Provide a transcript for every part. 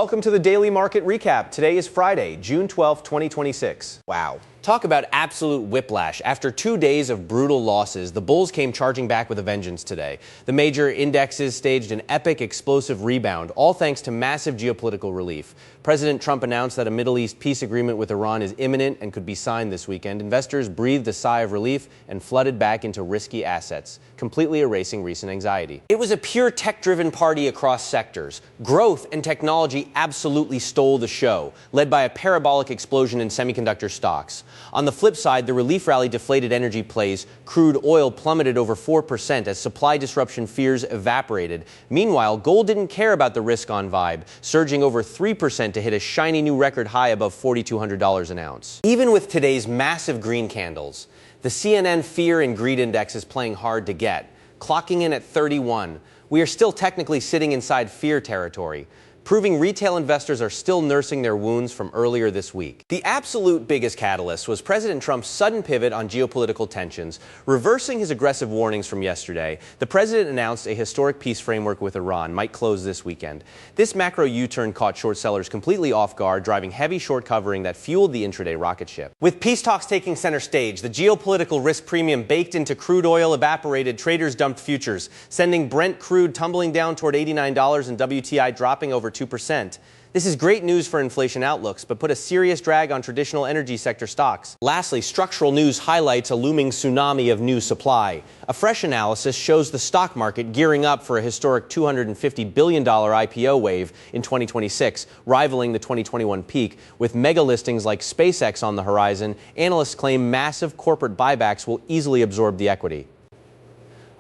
Welcome to the Daily Market Recap. Today is Friday, June 12, 2026. Wow. Talk about absolute whiplash. After 2 days of brutal losses, the bulls came charging back with a vengeance today. The major indexes staged an epic explosive rebound, all thanks to massive geopolitical relief. President Trump announced that a Middle East peace agreement with Iran is imminent and could be signed this weekend. Investors breathed a sigh of relief and flooded back into risky assets, completely erasing recent anxiety. It was a pure tech-driven party across sectors. Growth and technology absolutely stole the show, led by a parabolic explosion in semiconductor stocks. On the flip side, the relief rally deflated energy plays. Crude oil plummeted over 4% as supply disruption fears evaporated. Meanwhile, gold didn't care about the risk-on vibe, surging over 3% to hit a shiny new record high above $4,200 an ounce. Even with today's massive green candles, the CNN Fear and Greed Index is playing hard to get, clocking in at 31. We are still technically sitting inside fear territory, proving retail investors are still nursing their wounds from earlier this week. The absolute biggest catalyst was President Trump's sudden pivot on geopolitical tensions. Reversing his aggressive warnings from yesterday, the president announced a historic peace framework with Iran might close this weekend. This macro U-turn caught short sellers completely off guard, driving heavy short covering that fueled the intraday rocket ship. With peace talks taking center stage, the geopolitical risk premium baked into crude oil evaporated. Traders dumped futures, sending Brent crude tumbling down toward $89 and WTI dropping over 2%. This is great news for inflation outlooks, but put a serious drag on traditional energy sector stocks. Lastly, structural news highlights a looming tsunami of new supply. A fresh analysis shows the stock market gearing up for a historic $250 billion IPO wave in 2026, rivaling the 2021 peak. With mega listings like SpaceX on the horizon, analysts claim massive corporate buybacks will easily absorb the equity.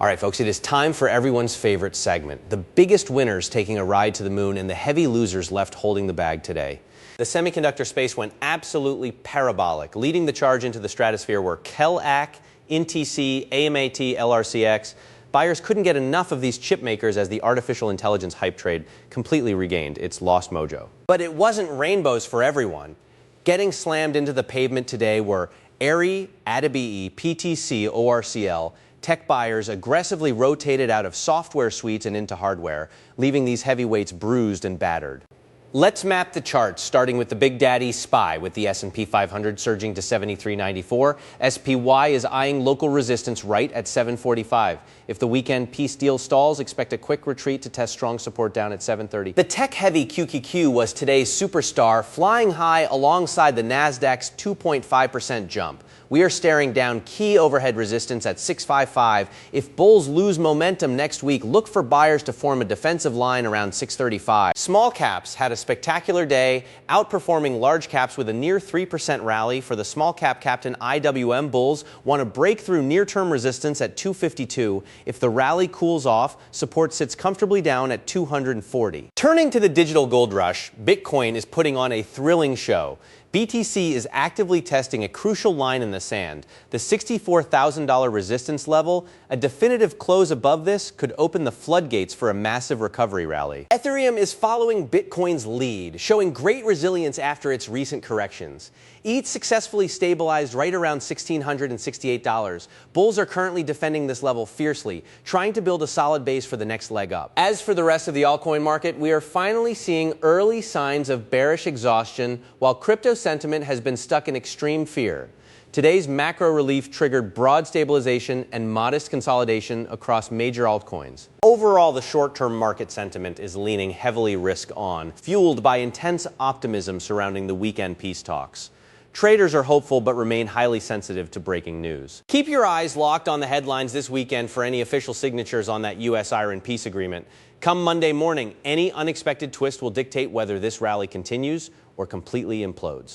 All right, folks, it is time for everyone's favorite segment. The biggest winners taking a ride to the moon and the heavy losers left holding the bag today. The semiconductor space went absolutely parabolic. Leading the charge into the stratosphere were KELAC, INTC, AMAT, LRCX. Buyers couldn't get enough of these chip makers as the artificial intelligence hype trade completely regained its lost mojo. But it wasn't rainbows for everyone. Getting slammed into the pavement today were Arri, Adabi, PTC, ORCL. Tech buyers aggressively rotated out of software suites and into hardware, leaving these heavyweights bruised and battered. Let's map the charts, starting with the Big Daddy SPY, with the S&P 500 surging to 73.94. SPY is eyeing local resistance right at 745. If the weekend peace deal stalls, expect a quick retreat to test strong support down at 730. The tech-heavy QQQ was today's superstar, flying high alongside the Nasdaq's 2.5% jump. We are staring down key overhead resistance at 655. If bulls lose momentum next week, look for buyers to form a defensive line around 635. Small caps had a spectacular day, outperforming large caps with a near 3% rally. For the small cap captain, IWM bulls want to break through near-term resistance at 252. If the rally cools off, support sits comfortably down at 240. Turning to the digital gold rush, Bitcoin is putting on a thrilling show. BTC is actively testing a crucial line in the sand, the $64,000 resistance level. A definitive close above this could open the floodgates for a massive recovery rally. Ethereum is following Bitcoin's lead, showing great resilience after its recent corrections. ETH successfully stabilized right around $1,668. Bulls are currently defending this level fiercely, trying to build a solid base for the next leg up. As for the rest of the altcoin market, we are finally seeing early signs of bearish exhaustion, while crypto sentiment has been stuck in extreme fear. Today's macro relief triggered broad stabilization and modest consolidation across major altcoins. Overall, the short-term market sentiment is leaning heavily risk on, fueled by intense optimism surrounding the weekend peace talks. Traders are hopeful but remain highly sensitive to breaking news. Keep your eyes locked on the headlines this weekend for any official signatures on that U.S.-Iran peace agreement. Come Monday morning, any unexpected twist will dictate whether this rally continues or completely implodes.